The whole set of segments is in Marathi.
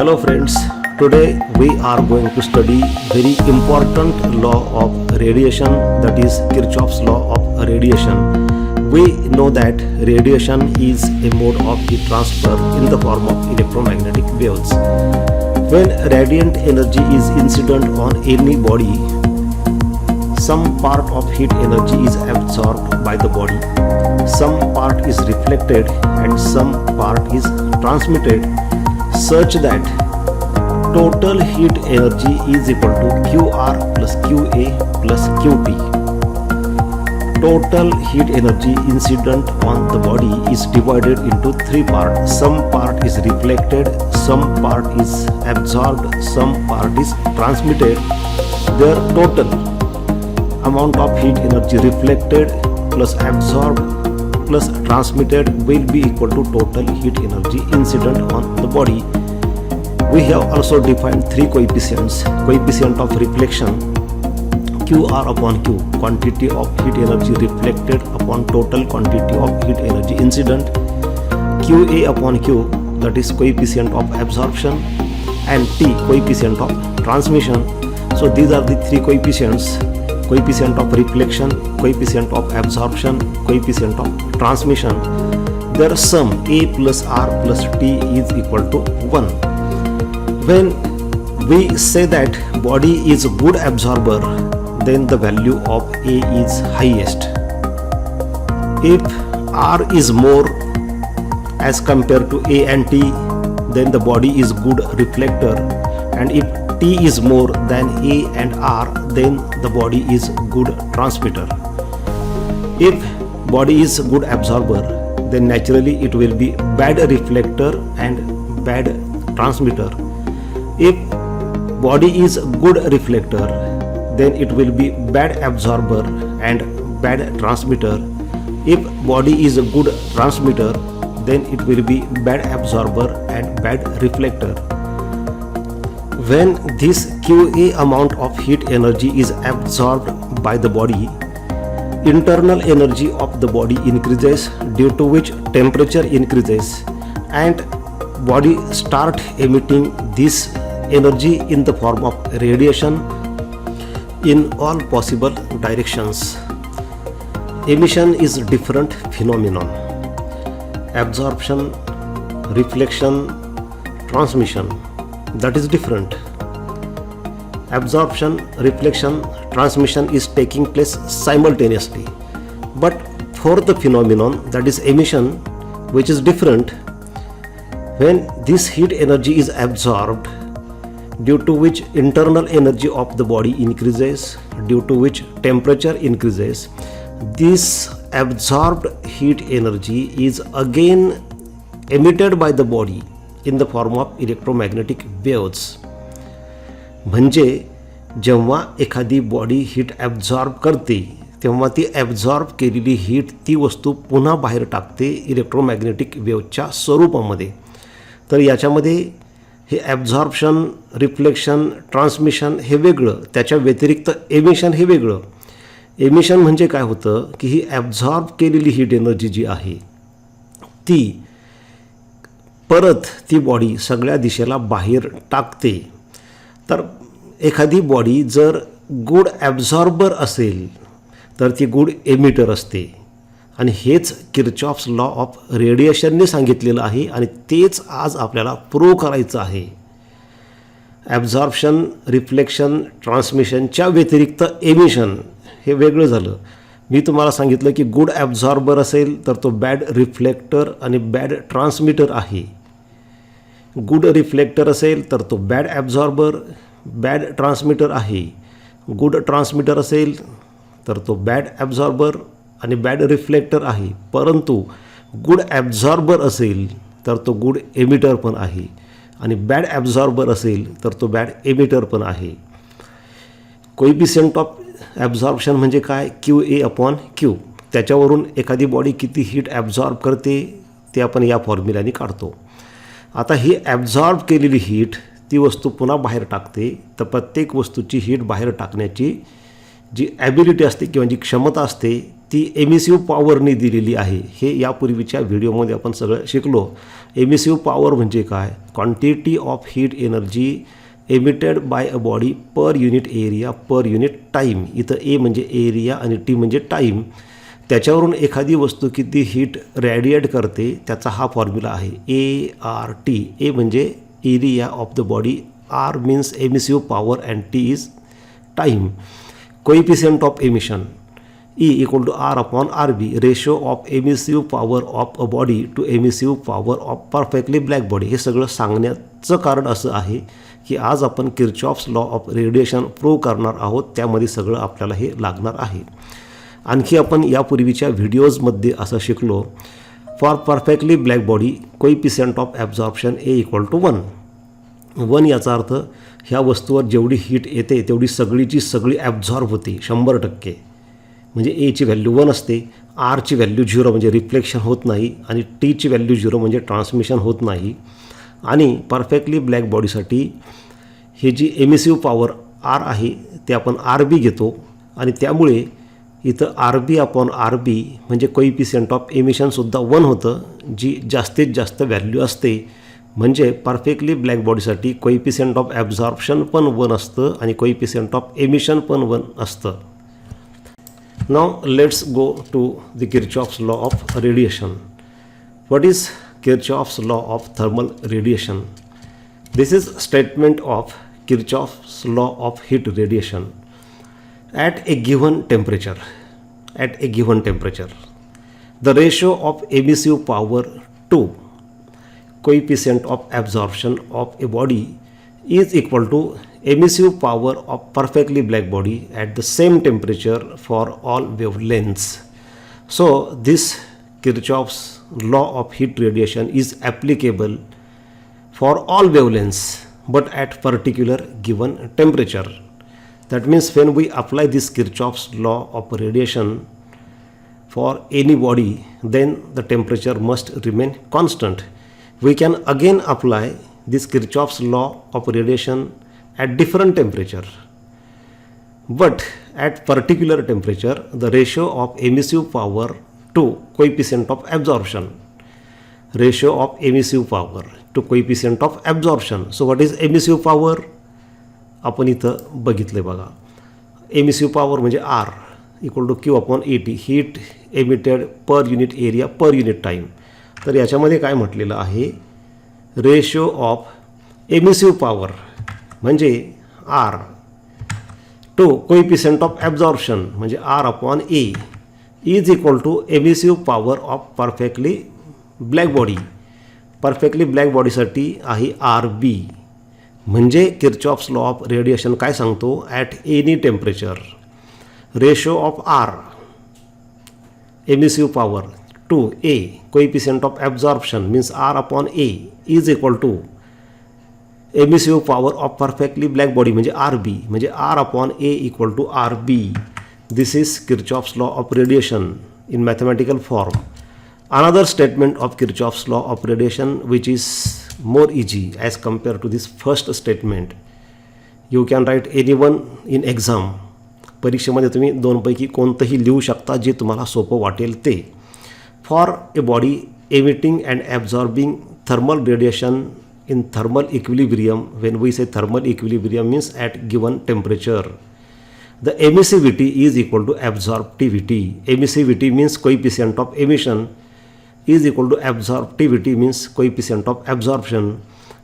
Hello friends, today we are going to study very important law of radiation, that is Kirchhoff's law of radiation. We know that radiation is a mode of heat transfer in the form of electromagnetic waves. When radiant energy is incident on any body, some part of heat energy is absorbed by the body, some part is reflected and some part is transmitted, such that total heat energy is equal to QR plus QA plus QT. Total heat energy incident on the body is divided into three parts. Some part is reflected, some part is absorbed, some part is transmitted. Their total amount of heat energy reflected plus absorbed plus transmitted will be equal to total heat energy incident on the body. We have also defined three coefficients: coefficient of reflection QR upon Q, quantity of heat energy reflected upon total quantity of heat energy incident; QA upon Q, that is coefficient of absorption; and T, coefficient of transmission. So these are the three coefficients: coefficient of reflection, coefficient of absorption, coefficient of transmission. Their sum A plus R plus T is equal to 1. When we say that body is a good absorber, then the value of A is highest. If R is more as compared to A and T, then the body is good reflector, and if T is more than A and R, then the body is good transmitter. If body is good absorber, then naturally it will be bad reflector and bad transmitter. If body is good reflector, then it will be bad absorber and bad transmitter. If body is a good transmitter, then it will be bad absorber and bad reflector. When this QA amount of heat energy is absorbed by the body, internal energy of the body increases, due to which temperature increases, and body start emitting this energy in the form of radiation in all possible directions. Emission is different phenomenon. Absorption, reflection, transmission, that is different. Absorption, reflection, transmission is taking place simultaneously. But for the phenomenon, that is emission, which is different, when this heat energy is absorbed, due to which internal energy of the body increases, due to which temperature increases, this absorbed heat energy is again emitted by the body in the form of electromagnetic waves. म्हणजे जेव्हा एखादी बॉडी हीट ॲब्झॉर्ब करते, तेव्हा ती ॲब्झॉर्ब केलेली हीट ती वस्तू पुन्हा बाहेर टाकते इलेक्ट्रोमॅग्नेटिक वेव्हच्या स्वरूपामध्ये. तर याच्यामध्ये हे ॲब्झॉर्प्शन, रिफ्लेक्शन, ट्रान्समिशन हे वेगळं, त्याच्या व्यतिरिक्त एमिशन हे वेगळं. एमिशन म्हणजे काय होतं की ही ॲब्झॉर्ब केलेली हीट एनर्जी जी आहे ती परत ती बॉडी सगळ्या दिशेला बाहेर टाकते. तर एखादी बॉडी जर गुड ॲब्झॉर्बर असेल तर ती गुड एमिटर असते, आणि हेच किर्चॉफ्स लॉ ऑफ रेडिएशनने सांगितलेलं आहे, आणि तेच आज आपल्याला प्रूव्ह करायचं आहे. ॲब्झॉर्प्शन, रिफ्लेक्शन, ट्रान्समिशनच्या व्यतिरिक्त एमिशन हे वेगळं झालं. मी तुम्हाला सांगितलं की गुड ॲब्झॉर्बर असेल तर तो बॅड रिफ्लेक्टर आणि बॅड ट्रान्समिटर आहे. गुड रिफ्लेक्टर असेल तर तो बॅड ॲब्झॉर्बर, बॅड ट्रान्समिटर आहे. गुड ट्रान्समिटर असेल तर तो बॅड ॲब्झॉर्बर आणि बॅड रिफ्लेक्टर आहे. परंतु गुड ॲब्झॉर्बर असेल तर तो गुड एमिटर पण आहे, आणि बॅड ॲब्झॉर्बर असेल तर तो बॅड एमिटर पण आहे. कोएफिशियंट ऑफ ॲब्झॉर्प्शन म्हणजे काय? QA upon Q. त्याच्यावरून एखादी बॉडी किती हीट ॲब्झॉर्ब करते ते आपण या फॉर्म्युल्याने काढतो. आता ही ॲब्झॉर्ब केलेली हीट ती वस्तू पुन्हा बाहेर टाकते. तर प्रत्येक वस्तूची हीट बाहेर टाकण्याची जी ॲबिलिटी असते किंवा जी क्षमता असते ती एमिसिव्ह पॉवरने दिलेली आहे. हे यापूर्वीच्या व्हिडिओमध्ये आपण सगळं शिकलो. एमिसिव्ह पॉवर म्हणजे काय? Quantity of heat energy emitted by a body per unit area per unit time. इथं ए म्हणजे एरिया आणि टी म्हणजे टाईम. त्याच्यावरून एखादी वस्तू किती हीट रॅडिएट करते त्याचा हा फॉर्म्युला आहे ART. ए म्हणजे area of the body, R means emissive power and T is time. Coefficient of emission E equal to R upon RB, ratio of emissive power of a body to emissive power of perfectly black body. हे सगळं सांगण्याचं कारण असं आहे की आज आपण Kirchhoff's law of radiation prove करणार आहोत. त्यामध्ये सगळं आपल्याला हे लागणार आहे. आणखी आपण यापूर्वीच्या व्हिडिओजमध्ये असं शिकलो, for perfectly black body coefficient of absorption A equal to 1. 1 याचा अर्थ ह्या वस्तूवर जेवढी हीट येते तेवढी सगळीची सगळी ॲब्झॉर्ब होते 100%. म्हणजे एची व्हॅल्यू 1 असते, आरची व्हॅल्यू 0 म्हणजे रिफ्लेक्शन होत नाही, आणि टीची व्हॅल्यू 0 म्हणजे ट्रान्समिशन होत नाही. आणि परफेक्टली ब्लॅक बॉडीसाठी हे जी एमिसिव्ह पॉवर आर आहे ते आपण RB घेतो, आणि त्यामुळे इथं RB अपॉन RB म्हणजे कोइफिशियंट ऑफ एमिशनसुद्धा 1 होतं, जी जास्तीत जास्त व्हॅल्यू असते. म्हणजे परफेक्टली ब्लॅक बॉडीसाठी कोइफिशियंट ऑफ ॲब्झॉर्प्शन पण 1 असतं आणि कोइफिशियंट ऑफ एमिशन पण 1 असतं. Now let's go to the Kirchhoff's law of radiation. What is Kirchhoff's law of thermal radiation? This is statement of Kirchhoff's law of heat radiation. At a given temperature, the ratio of emissive power to coefficient of absorption of a body is equal to emissive power of perfectly black body at the same temperature for all wavelengths. So this Kirchhoff's law of heat radiation is applicable for all wavelengths but at particular given temperature. That means when we apply this Kirchhoff's law of radiation for any body, then the temperature must remain constant. We can again apply this Kirchhoff's law of radiation at different temperature, but at particular temperature the ratio of emissive power to coefficient of absorption, ratio of emissive power to coefficient of absorption. So what is emissive power? आपण इथं बघितले बघा, एमिसिव्ह पॉवर म्हणजे R equal to Q upon AT, heat emitted per unit area per unit time. तर याच्यामध्ये काय म्हटलेलं आहे, रेशो ऑफ एमिसिव्ह पॉवर म्हणजे R to coefficient of absorption म्हणजे R upon A is equal to emissive power of perfectly black body. Perfectly black बॉडीसाठी आहे RB. म्हणजे किर्चॉफ्स लॉ ऑफ रेडिएशन काय सांगतो, at any temperature ratio of R emissive power to A coefficient of absorption means R upon A is equal to emissive power of perfectly black body म्हणजे RB म्हणजे R upon A equal to RB. This is Kirchhoff's law of radiation in mathematical form. Another statement of Kirchhoff's law of radiation which is more easy as compared to this first statement. You can write anyone in exam. परीक्षेमध्ये तुम्ही दोनपैकी कोणतंही लिहू शकता जे तुम्हाला सोपं वाटेल ते. For a body emitting and absorbing thermal radiation in thermal equilibrium, when we say thermal equilibrium means at given temperature, the emissivity is equal to absorptivity. Emissivity means coefficient of emission is equal to absorptivity means coefficient of absorption,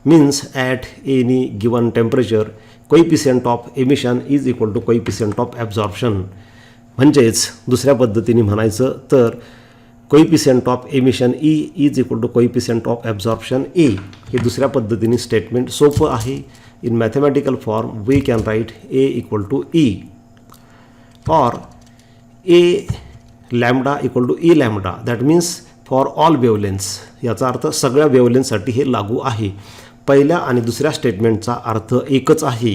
means at any given temperature coefficient of emission is equal to coefficient of absorption. म्हणजेच दुसऱ्या पद्धतीने म्हणायचं तर coefficient of emission E is equal to coefficient of absorption A. हे दुसऱ्या पद्धतीने स्टेटमेंट सोपं आहे. In mathematical form we can write A equal to E or A lambda equal to E lambda. that means for all wavelengths. याचा अर्थ सगळ्या वेवलेन्थसाठी हे लागू आहे. पहिल्या आणि दुसऱ्या स्टेटमेंटचा अर्थ एकच आहे.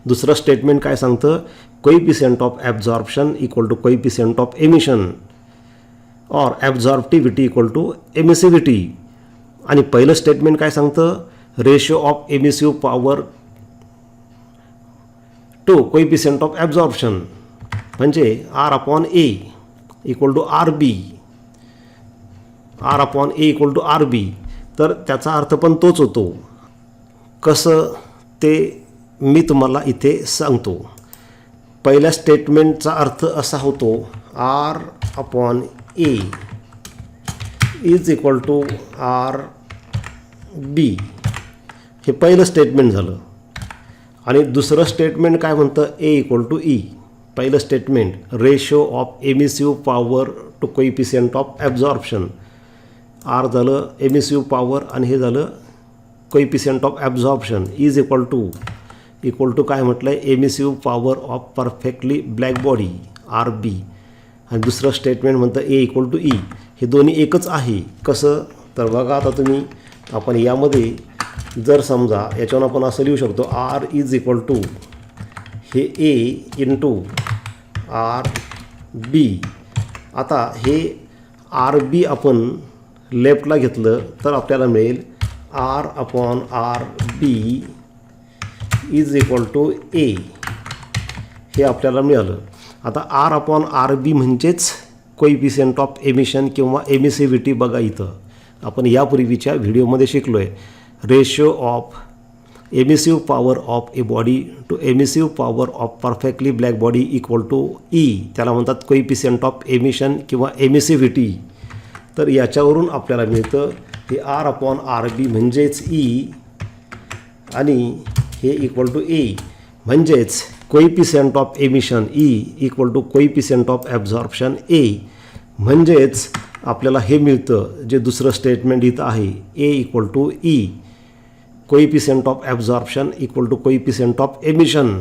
दुसरं स्टेटमेंट काय सांगतं, coefficient of absorption equal to coefficient of emission और ॲब्झॉर्प्टिव्हिटी इक्वल टू एमिसिव्हिटी. आणि पहिलं स्टेटमेंट काय सांगतं, ratio of emissive power to coefficient of absorption म्हणजे R upon A equal to RB. R upon A equal to RB. तर त्याचा अर्थ पण तोच होतो. कसं ते मी तुम्हाला इथे सांगतो. पहिल्या स्टेटमेंटचा अर्थ असा होतो R upon A is equal to R B. हे पहिलं स्टेटमेंट झालं. आणि दुसरं स्टेटमेंट काय म्हणतं ए इक्वल टू ई. पहिलं statement ratio of emissive power to coefficient of absorption. R झालं एमिसिव्ह पॉवर आणि हे झालं coefficient of absorption is equal to काय म्हटलं आहे emissive power of perfectly black body R B. आणि दुसरं स्टेटमेंट म्हणतं ए इक्वल टू ई. हे दोन्ही एकच आहे. कसं तर बघा आता तुम्ही आपण यामध्ये जर समजा याच्यावर आपण असं लिहू शकतो आर इज इक्वल टू हे ए इंटू आर बी. आता हे आर बी आपण लेफ्टला घेतलं तर आपल्याला मिळेल r upon r B is equal to a. हे आपल्याला मिळालं. आता आर अपॉन आर बी म्हणजेच कोइफिशियंट ऑफ एमिशन किंवा एमिसिव्हिटी. बघा इथं आपण यापूर्वीच्या व्हिडिओमध्ये शिकलो आहे ratio of emissive power of a body to emissive power of perfectly black body equal to E. त्याला म्हणतात कोइफिशियंट ऑफ एमिशन किंवा एमिसिव्हिटी. तर याच्यावरून आपल्याला मिळतं हे आर अपॉन आर बी म्हणजेच ई आणि हे इक्वल टू ए म्हणजेच coefficient of emission e equal to coefficient of absorption a. म्हणजेच आपल्याला हे मिळतं जे दुसरं स्टेटमेंट इथं आहे a equal to e. Coefficient of absorption equal to coefficient of emission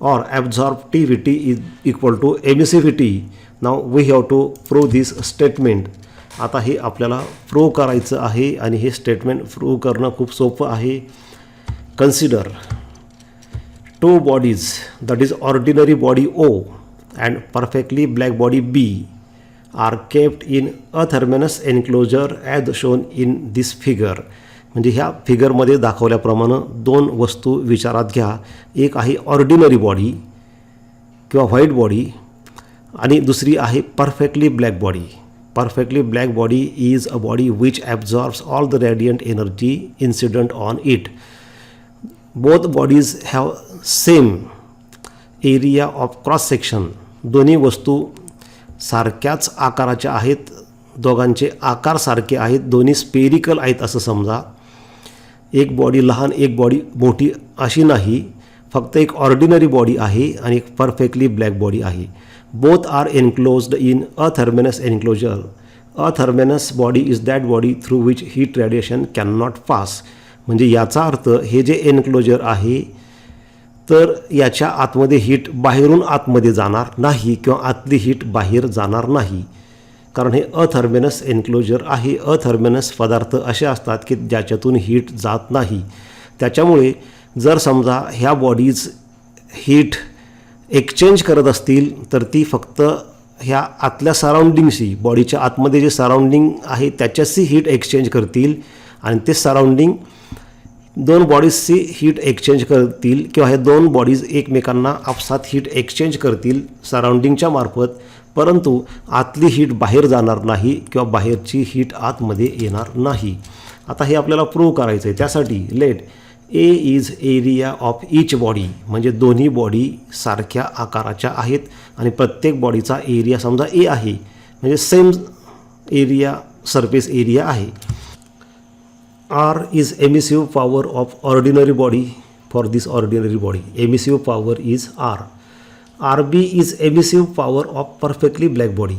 और absorptivity is equal to emissivity. Now we have to prove this statement. आता हे आपल्याला प्रूव्ह करायचं आहे आणि हे स्टेटमेंट प्रूव्ह करणं खूप सोपं आहे. Consider two bodies that is ordinary body o and perfectly black body b are kept in a athermanous enclosure as shown in this figure. म्हणजे ह्या फिगरमध्ये दाखवल्याप्रमाणे दोन वस्तू विचारात घ्या. एक आहे ऑर्डिनरी बॉडी किंवा व्हाईट बॉडी आणि दुसरी आहे perfectly black body. Perfectly black body is a body which absorbs all the radiant energy incident on it. Both bodies have same area of cross section. दोन्ही वस्तू सारख्याच आकाराच्या आहेत. दोघांचे आकार सारखे आहेत. दोन्ही स्पेरिकल आहेत असं समजा. एक बॉडी लहान एक बॉडी मोठी अशी नाही. फक्त एक ऑर्डिनरी बॉडी आहे आणि एक परफेक्टली ब्लॅक बॉडी आहे. Both are enclosed in a therminus enclosure. A therminus body is that body through which heat radiation cannot pass. म्हणजे याचा अर्थ हे जे एन्क्लोजर आहे तर याच्या आतमध्ये हीट बाहेरून आतमध्ये जाणार नाही किंवा आतली हीट बाहेर जाणार नाही. कारण हे अथर्मेनस एन्क्लोजर आहे. अथर्मेनस पदार्थ असे असतात की ज्याच्यातून हीट जात नाही. त्याच्यामुळे जर समजा ह्या बॉडीज हीट एक्सचेंज करत असतील तर ती फक्त ह्या आतल्या सराउंडिंगशी बॉडीच्या आतमध्ये जे सराउंडिंग आहे त्याच्याशी हीट एक्सचेंज करतील आणि ते सराउंडिंग दोन बॉडीजची हीट एक्सचेंज करतील किंवा हे दोन बॉडीज एकमेकांना आपसात हीट एक्सचेंज करतील सराउंडिंगच्या मार्फत. परंतु आतली हीट बाहेर जाणार नाही किंवा बाहेरची हीट आतमध्ये येणार नाही. आता हे आपल्याला प्रूव्ह करायचं आहे. त्यासाठी let A is area of each body. म्हणजे दोन्ही बॉडी सारख्या आकाराच्या आहेत आणि प्रत्येक बॉडीचा एरिया समजा ए आहे म्हणजे सेम एरिया सरफेस एरिया आहे. R is emissive power of ordinary body for this ordinary body. Emissive power is R. R B is emissive power of perfectly black body.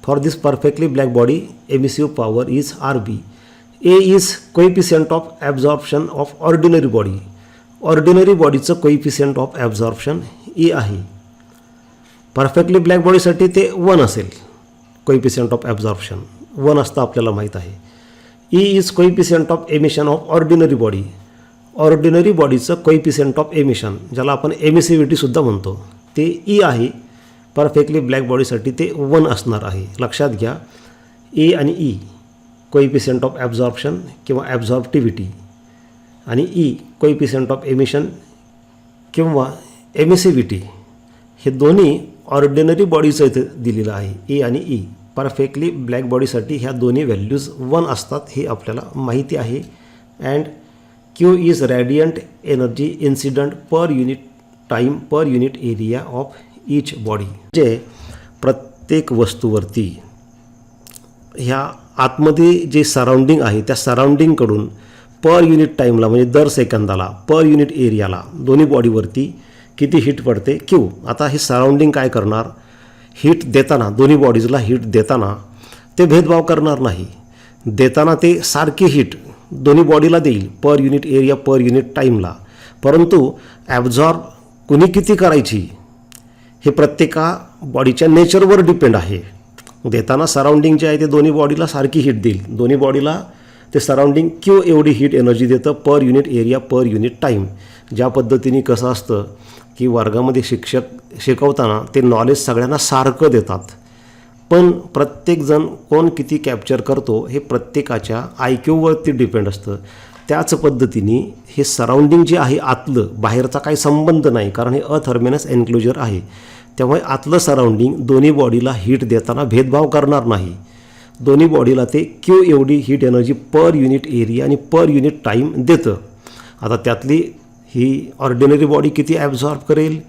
For this perfectly black body emissive power is R B. A is coefficient of absorption of ordinary body. Ordinary बॉडीचं कोइफिशियंट ऑफ ॲब्झॉर्प्शन ए आहे. परफेक्टली ब्लॅक बॉडीसाठी ते 1 असेल. कोइफिशियंट ऑफ ॲब्झॉर्प्शन 1 असतं आपल्याला माहीत आहे. E is coefficient of emission of ordinary body. Ordinary बॉडीचं कोइफिशियंट ऑफ एमिशन ज्याला आपण एमिसिव्हिटीसुद्धा म्हणतो ते ई आहे. परफेक्टली ब्लॅक बॉडीसाठी ते 1 असणार आहे. लक्षात घ्या ए आणि ई कोइफिशियंट ऑफ ॲब्झॉर्प्शन किंवा ॲब्झॉर्प्टिव्हिटी आणि ई कोइफिशियंट ऑफ एमिशन किंवा एमिसिव्हिटी. हे दोन्ही ऑर्डिनरी बॉडीचं इथे दिलेलं आहे ए आणि ई. परफेक्टली ब्लॅक बॉडीसाठी ह्या दोन्ही व्हॅल्यूज 1 असतात हे आपल्याला माहिती आहे. And q is radiant energy incident per unit time per unit area of each body. म्हणजे प्रत्येक वस्तूवरती ह्या आतमध्ये जे सराउंडिंग आहे त्या सराउंडिंगकडून पर युनिट टाईमला म्हणजे दर सेकंदाला पर युनिट एरियाला दोन्ही बॉडीवरती किती हीट पडते क्यू. आता हे सराउंडिंग काय करणार, हीट देताना दोन्ही बॉडीजला हीट देताना ते भेदभाव करणार नाही. देताना ते सारखी हीट दोन्ही बॉडीला देईल पर युनिट एरिया पर युनिट टाईमला. परंतु ॲब्झॉर्ब कुणी किती करायची हे प्रत्येका बॉडीच्या नेचरवर डिपेंड आहे. देताना सराउंडिंग जे आहे ते दोन्ही बॉडीला सारखी हीट देईल. दोन्ही बॉडीला ते सराउंडिंग क्यू एवढी हीट एनर्जी देतं पर unit area per unit time. ज्या पद्धतीने कसं असतं की वर्गामध्ये शिक्षक शिकवताना ते नॉलेज सगळ्यांना सारखं देतात, पण प्रत्येकजण कोण किती कॅप्चर करतो हे प्रत्येकाच्या IQवरती डिपेंड असतं. त्याच पद्धतीने हे सराउंडिंग जे आहे आतलं, बाहेरचा काही संबंध नाही, कारण हे अथर्मेनस एन्क्लोजर आहे. त्यामुळे आतलं सराउंडिंग दोन्ही बॉडीला हीट देताना भेदभाव करणार नाही. दोन्ही बॉडीला ते क्यू एवढी heat energy per unit area आणि पर युनिट टाईम देतं. आता त्यातली ही ऑर्डिनरी बॉडी किती ॲब्झॉर्ब करेल,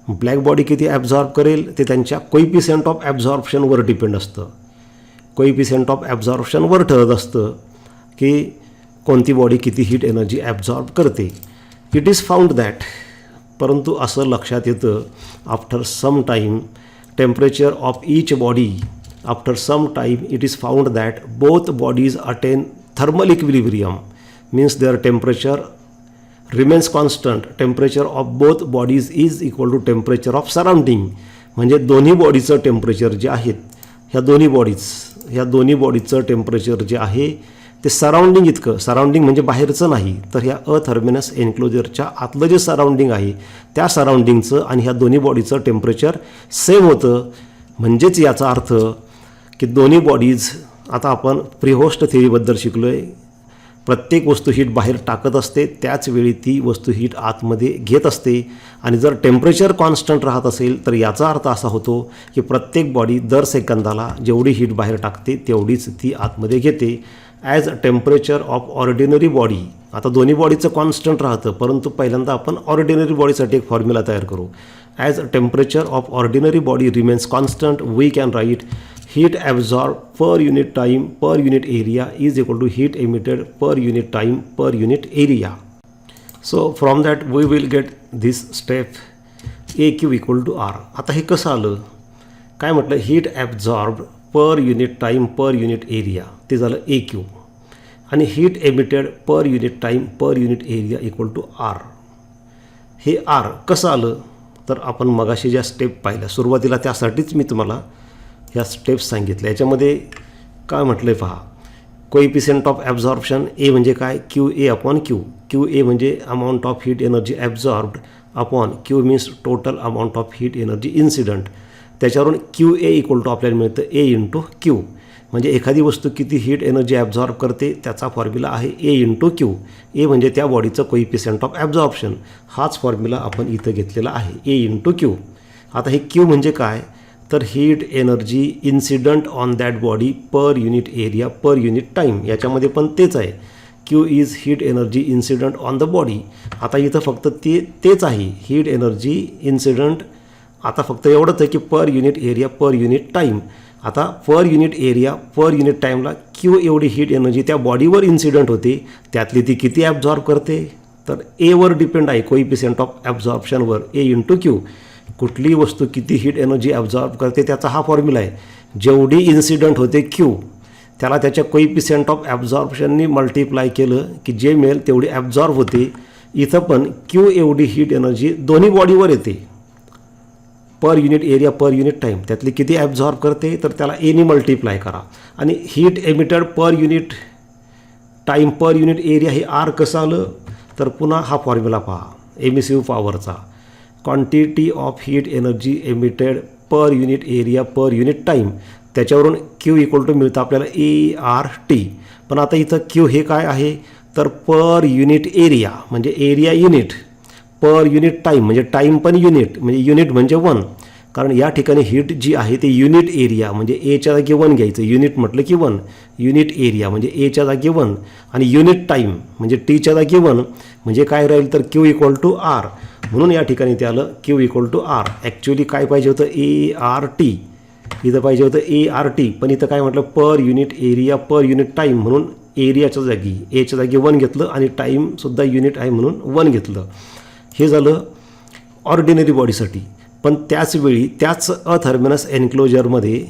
ब्लॅक बॉडी किती ॲब्झॉर्ब करेल ते त्यांच्या कोइफिशियंट ऑफ ॲब्झॉर्प्शनवर डिपेंड असतं. कोइफिशियंट ऑफ ॲब्झॉर्प्शनवर ठरत असतं की कोणती बॉडी किती हीट एनर्जी ॲब्झॉर्ब करते. इट इज फाउंड दॅट, परंतु असं लक्षात येतं after some time temperature of each body, after some time it is found that both bodies attain thermal equilibrium, means their temperature remains constant. Temperature of both bodies is equal to temperature of surrounding. म्हणजे दोन्ही बॉडीचं टेम्परेचर जे आहेत ह्या दोन्ही बॉडीचं टेम्परेचर जे आहे ते सराउंडिंग इतकं, सराउंडिंग म्हणजे बाहेरचं नाही तर ह्या अथर्मेनस एन्क्लोजरच्या आतलं जे सराउंडिंग आहे त्या सराउंडिंगचं आणि ह्या दोन्ही बॉडीचं टेम्परेचर सेम होतं. म्हणजेच याचा अर्थ की दोन्ही बॉडीज, आता आपण प्रीहोस्ट थिअरीबद्दल शिकलो आहे, प्रत्येक वस्तू हीट बाहेर टाकत असते त्याचवेळी ती वस्तू हीट आतमध्ये घेत असते. आणि जर टेम्परेचर कॉन्स्टंट राहत असेल तर याचा अर्थ असा होतो की प्रत्येक बॉडी दर सेकंदाला जेवढी हीट बाहेर टाकते तेवढीच ती आतमध्ये घेते. As temperature of ordinary body, आता दोन्ही बॉडीचं कॉन्स्टंट राहतं, परंतु पहिल्यांदा आपण ऑर्डिनरी बॉडीसाठी एक फॉर्म्युला तयार करू. As temperature of ordinary body remains constant we can write heat absorbed per unit time per unit area is equal to heat emitted per unit time per unit area. So from that we will get this step AQ equal to R. आता हे कसं आलं, काय म्हटलं, heat absorbed per unit time per unit area ते झालं AQ आणि heat emitted per unit time per unit area equal to R. हे R कसं आलं तर आपण मगाशी ज्या स्टेप पाहिल्या सुरुवातीला त्यासाठीच मी तुम्हाला ह्या स्टेप्स सांगितल्या. याच्यामध्ये काय म्हटलं आहे पहा, कोइफिशियंट ऑफ ॲब्झॉर्प्शन ए म्हणजे काय, q a upon q. Q a म्हणजे amount of heat energy absorbed upon q means total amount of heat energy incident. त्याच्यावरून क्यू ए इक्वल टू आपल्याला मिळतं ए इंटू क्यू. म्हणजे एखादी वस्तू किती हीट एनर्जी ॲब्झॉर्ब करते त्याचा फॉर्म्युला आहे ए इंटू क्यू. ए म्हणजे त्या बॉडीचं कोइफिशियंट ऑफ ॲब्झॉर्प्शन. हाच फॉर्म्युला आपण इथं घेतलेला आहे ए इंटू क्यू. आता हे क्यू म्हणजे काय तर heat energy incident on that body per unit area per unit time. याच्यामध्ये पण तेच आहे, Q is heat energy incident on the body. आता इथं फक्त तेच आहे हीट एनर्जी इन्सिडंट. आता फक्त एवढंच आहे की per unit area per unit time. आता per unit area per unit टाईमला क्यू एवढी हीट एनर्जी त्या बॉडीवर इन्सिडंट होते, त्यातली ती किती ॲब्झॉर्ब करते तर एवर डिपेंड आहे, कोइफिशियंट ऑफ ॲब्झॉर्प्शनवर ए इंटू क्यू. कुठली वस्तू किती हीट एनर्जी ॲब्झॉर्ब करते त्याचा हा फॉर्म्युला आहे. जेवढी इन्सिडंट होते क्यू त्याला त्याच्या कोइफिशियंट ऑफ ॲब्झॉर्प्शननी मल्टिप्लाय केलं की जे मिळेल तेवढी ॲब्झॉर्ब होते. इथं पण क्यू एवढी हीट एनर्जी दोन्ही बॉडीवर येते पर unit area per unit time. त्यातली किती ॲब्झॉर्ब करते तर त्याला एनी मल्टिप्लाय करा. आणि heat emitted per unit time per unit area हे आर कसं आलं तर पुन्हा हा फॉर्म्युला पहा एमिसिव्ह पॉवरचा. Quantity of heat energy emitted per unit area per unit time. त्याच्यावरून क्यू इक्वल टू मिळतं आपल्याला ART. पण आता इथं क्यू हे काय आहे तर पर युनिट एरिया म्हणजे एरिया युनिट, पर युनिट टाईम म्हणजे टाईम पण युनिट म्हणजे युनिट म्हणजे 1. कारण या ठिकाणी हीट जी आहे ते युनिट एरिया म्हणजे एच्या जागी 1 घ्यायचं. युनिट म्हटलं की 1, युनिट एरिया म्हणजे एच्या जागी 1 आणि युनिट टाईम म्हणजे टीच्या जागी 1 म्हणजे काय राहील तर क्यू इक्वल टू आर. म्हणून या ठिकाणी ते आलं Q equal to R. Actually काय पाहिजे होतं ART, इथं पाहिजे होतं ART, पण इथं काय म्हटलं पर unit area per unit time म्हणून एरियाच्या जागी एच्या जागी 1 घेतलं आणि टाईमसुद्धा युनिट आहे म्हणून 1 घेतलं. हे झालं ऑर्डिनरी बॉडीसाठी. पण त्याचवेळी त्याच अथर्मिनस एन्क्लोजरमध्ये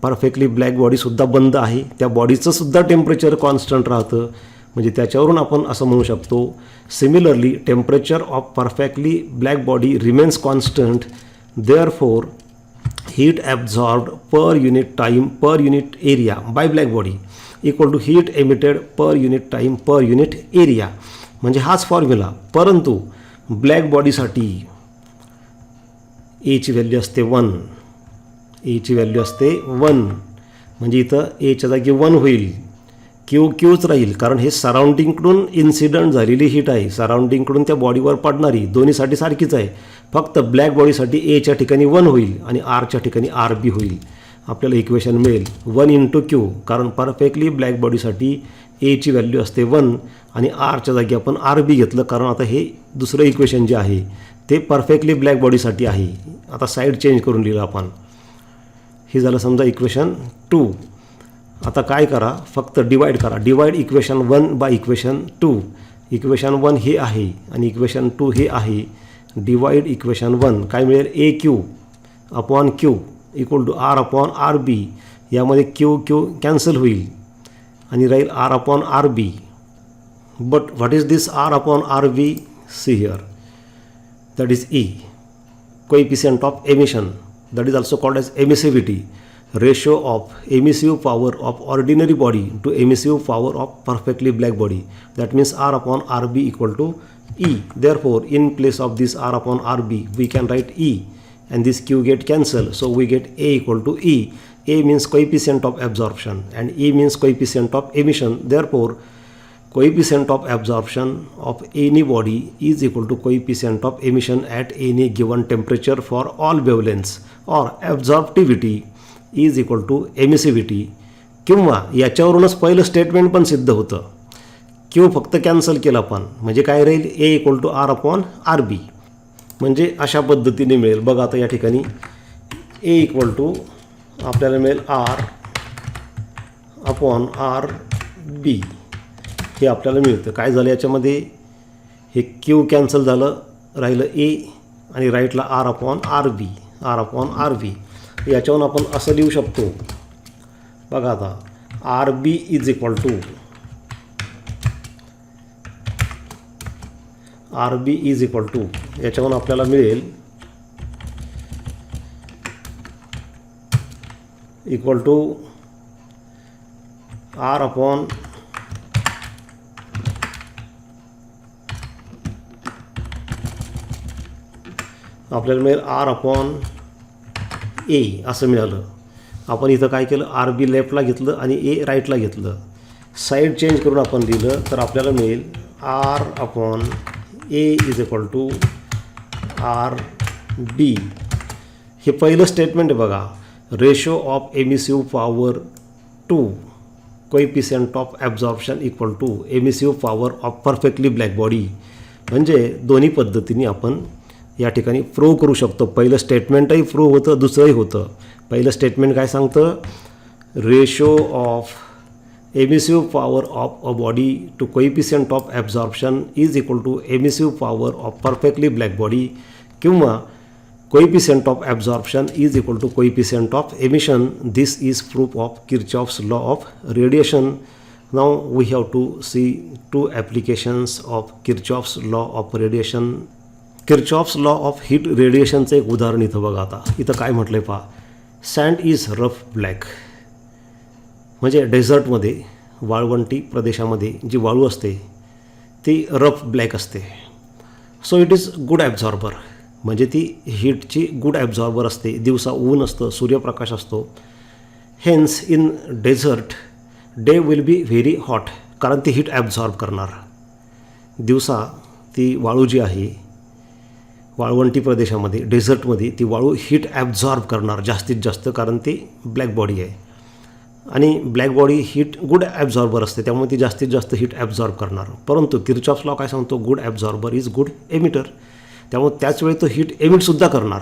परफेक्टली ब्लॅक बॉडीसुद्धा बंद आहे. त्या बॉडीचंसुद्धा टेम्परेचर कॉन्स्टंट राहतं. म्हणजे त्याच्यावरून आपण असं म्हणू शकतो similarly temperature of perfectly black body remains constant, therefore heat absorbed per unit time per unit area by black body equal to heat emitted per unit time per unit area. म्हणजे हाच फॉर्म्युला. परंतु ब्लॅक बॉडीसाठी एची व्हॅल्यू असते 1, एची व्हॅल्यू असते 1 म्हणजे इथं एच्या जागी 1 होईल. क्यूच राहील कारण हे सराउंडिंगकडून इन्सिडंट झालेली हीट आहे, सराउंडिंगकडून त्या बॉडीवर पडणारी, दोन्हीसाठी सारखीच आहे. फक्त ब्लॅक बॉडीसाठी एच्या ठिकाणी 1 होईल आणि आरच्या ठिकाणी RB होईल. आपल्याला इक्वेशन मिळेल 1 इंटू क्यू, कारण परफेक्टली ब्लॅक बॉडीसाठी एची व्हॅल्यू असते 1 आणि आरच्या जागी आपण RB घेतलं कारण आता हे दुसरं इक्वेशन जे आहे ते परफेक्टली ब्लॅक बॉडीसाठी आहे. आता साईड चेंज करून लिहिलं आपण. हे झालं समजा इक्वेशन 2. आता काय करा, फक्त डिवाईड करा. Divide equation 1 by equation 2. Equation 1 हे आहे आणि इक्वेशन 2 हे आहे. डिवाईड इक्वेशन 1 काय मिळेल AQ upon Q equal to R upon RB. यामध्ये क्यू कॅन्सल होईल आणि राहील R upon RB. But what is this R upon RB? See here, that is E, coefficient of emission, that is also called as emissivity, ratio of emissive power of ordinary body to emissive power of perfectly black body. That means R upon RB equal to E. Therefore, in place of this R upon RB, we can write E and this Q get cancelled. So we get A equal to E. A means coefficient of absorption and E means coefficient of emission. Therefore, coefficient of absorption of any body is equal to coefficient of emission at any given temperature for all wavelengths, or absorptivity is equal to emissivity. किंवा याच्यावरूनच पहिलं स्टेटमेंट पण सिद्ध होतं. क्यू फक्त कॅन्सल केलं आपण म्हणजे काय राहील A equal to R upon RB. म्हणजे अशा पद्धतीने मिळेल. बघा आता या ठिकाणी A इक्वल टू आपल्याला मिळेल R अपॉन RB हे आपल्याला मिळतं. काय झालं याच्यामध्ये हे क्यू कॅन्सल झालं, राहिलं A आणि राईटला R upon RB. R upon RB याच्यावरून आपण असं लिहू शकतो. बघा आता RB is equal to RB is equal to याच्यावरून आपल्याला मिळेल इक्वल टू R अपॉन आपल्याला मिळेल R अपॉन A असं मिळालं. आपण इथं काय केलं RB लेफ्टला घेतलं आणि A राईटला घेतलं. साईड चेंज करून आपण लिहिलं तर आपल्याला मिळेल R upon A is equal to RB. हे पहिलं स्टेटमेंट आहे बघा. Ratio of emissive power to coefficient of absorption equal to emissive power of perfectly black body. म्हणजे दोन्ही पद्धतीने आपण या ठिकाणी प्रूव्ह करू शकतो. पहिलं स्टेटमेंटही प्रूव्ह होतं, दुसरंही होतं. पहिलं स्टेटमेंट काय सांगतं, ratio of emissive power of a body to coefficient of absorption is equal to emissive power of perfectly black body, किंवा coefficient of absorption is equal to coefficient of emission. This is proof of Kirchhoff's law of radiation. Now we have to see 2 applications of Kirchhoff's law of radiation. Kirchhoff's law of heat रेडिएशनचं एक उदाहरण इथं बघा. आता इथं काय म्हटलं आहे पहा, सँड इज रफ ब्लॅक. म्हणजे डेझर्टमध्ये वाळवंटी प्रदेशामध्ये जी वाळू असते ती रफ ब्लॅक असते. So it is good absorber. म्हणजे ती हीटची गुड ॲब्झॉर्बर असते. दिवसा ऊन असतं, सूर्यप्रकाश असतो. Hence in desert day will be very hot, कारण ती हीट ॲब्झॉर्ब करणार. दिवसा ती वाळू जी आहे वाळवंटी प्रदेशामध्ये डेझर्टमध्ये ती वाळू हीट ॲब्झॉर्ब करणार जास्तीत जास्त, कारण ती ब्लॅक बॉडी आहे आणि ब्लॅक बॉडी हीट गुड ॲब्झॉर्बर असते, त्यामुळे ती जास्तीत जास्त हीट ॲब्झॉर्ब करणार. परंतु किर्चॉफ्स लॉ काय सांगतो, good absorber is good emitter. त्यामुळे त्याच वेळी तो हीट एमिटसुद्धा करणार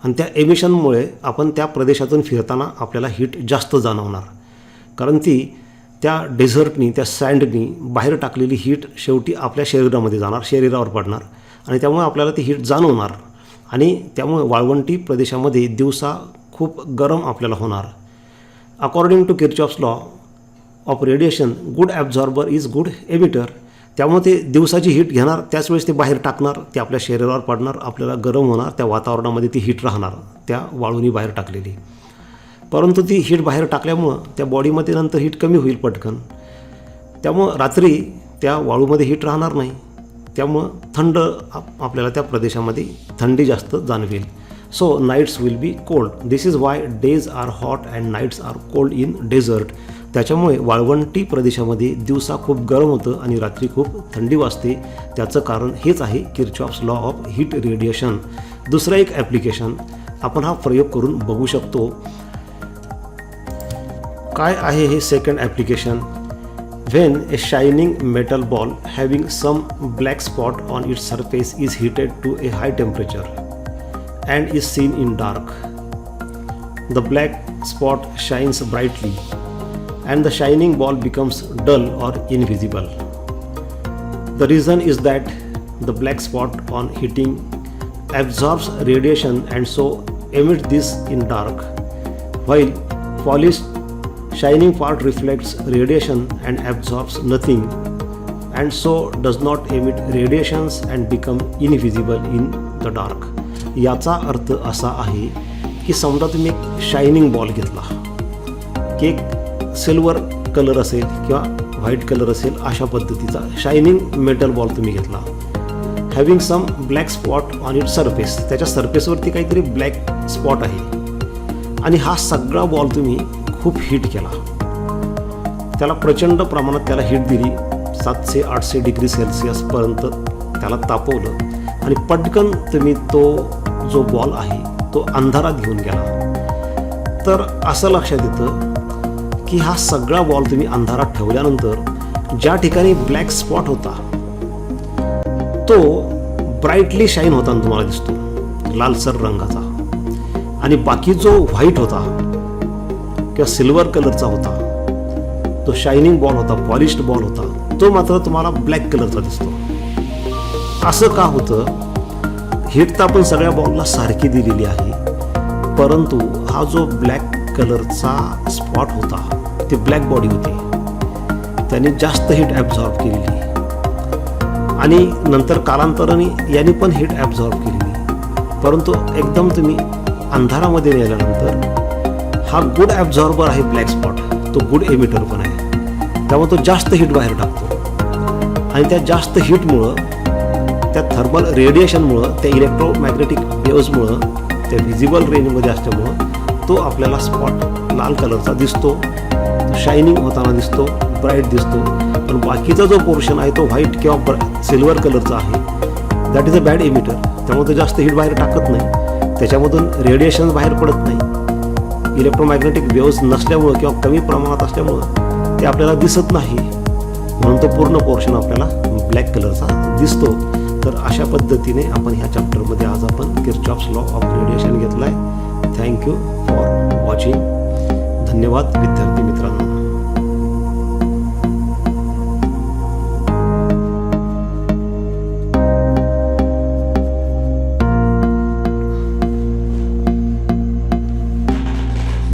आणि त्या एमिशनमुळे आपण त्या प्रदेशातून फिरताना आपल्याला हीट जास्त जाणवणार, कारण ती त्या डेझर्टनी त्या सँडनी बाहेर टाकलेली हीट शेवटी आपल्या शरीरामध्ये जाणार, शरीरावर पडणार आणि त्यामुळे आपल्याला ती हीट जाणवणार आणि त्यामुळे वाळवंटी प्रदेशामध्ये दिवसा खूप गरम आपल्याला होणार. According to Kirchhoff's law of radiation, good absorber is good emitter. त्यामुळे ते दिवसाची हीट घेणार, त्याच वेळेस ते बाहेर टाकणार, ते आपल्या शरीरावर पडणार, आपल्याला गरम होणार, त्या वातावरणामध्ये ती हीट राहणार त्या वाळूनी बाहेर टाकलेली. परंतु ती हीट बाहेर टाकल्यामुळं त्या बॉडीमध्ये नंतर हीट कमी होईल पटकन, त्यामुळं रात्री त्या वाळूमध्ये हीट राहणार नाही, त्यामुळं थंड आपल्याला त्या प्रदेशामध्ये थंडी जास्त जाणवेल. So nights will be cold. This is why days are hot and nights are cold in desert. त्याच्यामुळे वाळवंटी प्रदेशामध्ये दिवसा खूप गरम होतं आणि रात्री खूप थंडी वाजते. त्याचं कारण हेच आहे Kirchhoff's law of heat radiation. दुसरं एक ॲप्लिकेशन आपण हा प्रयोग करून बघू शकतो. काय आहे हे second application? When a shining metal ball having some black spot on its surface is heated to a high temperature and is seen in dark. The black spot shines brightly and the shining ball becomes dull or invisible. The reason is that the black spot on heating absorbs radiation and so emits this in dark, while polished shining part reflects radiation and absorbs nothing and so does not emit radiations and become invisible in the dark. याचा अर्थ असा आहे की समजा तुम्ही एक शायनिंग बॉल घेतला, की एक सिल्वर कलर असेल किंवा व्हाईट कलर असेल, अशा पद्धतीचा शायनिंग मेटल बॉल तुम्ही घेतला, having some black spot on it surface. त्याच्या सरफेसवरती काहीतरी ब्लॅक स्पॉट आहे आणि हा सगळा बॉल तुम्ही खूप हीट केला, त्याला प्रचंड प्रमाणात त्याला हीट दिली, 700-800 डिग्री सेल्सिअसपर्यंत त्याला तापवलं आणि पटकन तुम्ही तो जो बॉल आहे तो अंधारात घेऊन गेला. तर असं लक्षात येतं की हा सगळा बॉल तुम्ही अंधारात ठेवल्यानंतर ज्या ठिकाणी ब्लॅक स्पॉट होता तो ब्राईटली शाईन होताना तुम्हाला दिसतो, लालसर रंगाचा, आणि बाकी जो व्हाईट होता किंवा सिल्वर कलरचा होता, तो शायनिंग बॉल होता, पॉलिश्ड बॉल होता, तो मात्र तुम्हाला ब्लॅक कलरचा दिसतो. असं का होतं? हीट तर आपण सगळ्या बॉलला सारखी दिलेली आहे, परंतु हा जो ब्लॅक कलरचा स्पॉट होता, ती ब्लॅक बॉडी होती, त्याने जास्त हीट ॲब्झॉर्ब केलेली आणि नंतर कालांतराने याने पण हीट ॲब्झॉर्ब केलेली. परंतु एकदम तुम्ही अंधारामध्ये नेल्यानंतर हा गुड ॲब्झॉर्बर आहे ब्लॅक स्पॉट, तो गुड एमिटर पण आहे, त्यामुळे तो जास्त हीट बाहेर टाकतो आणि त्या जास्त हीटमुळं, त्या थर्मल रेडिएशनमुळं, त्या इलेक्ट्रोमॅग्नेटिक वेव्हजमुळं, त्या व्हिजिबल रेंजमध्ये असल्यामुळं तो आपल्याला स्पॉट लाल कलरचा दिसतो, शायनिंग होताना दिसतो, ब्राईट दिसतो. पण बाकीचा जो पोर्शन आहे तो व्हाईट किंवा सिल्वर कलरचा आहे, that is a bad emitter. त्यामुळे तो जास्त हीट बाहेर टाकत नाही, त्याच्यामधून रेडिएशन बाहेर पडत नाही, इलेक्ट्रोमॅग्नेटिक वेव्हज नसल्यामुळं किंवा कमी प्रमाणात असल्यामुळं ते आपल्याला दिसत नाही, म्हणून तो पूर्ण पोर्शन आपल्याला ब्लॅक कलरचा दिसतो. तर अशा पद्धतीने आपण ह्या चॅप्टरमध्ये आज आपण किर्चॉफ्स लॉ ऑफ रेडिएशन घेतला आहे. Thank you for watching. धन्यवाद विद्यार्थी मित्रांनो.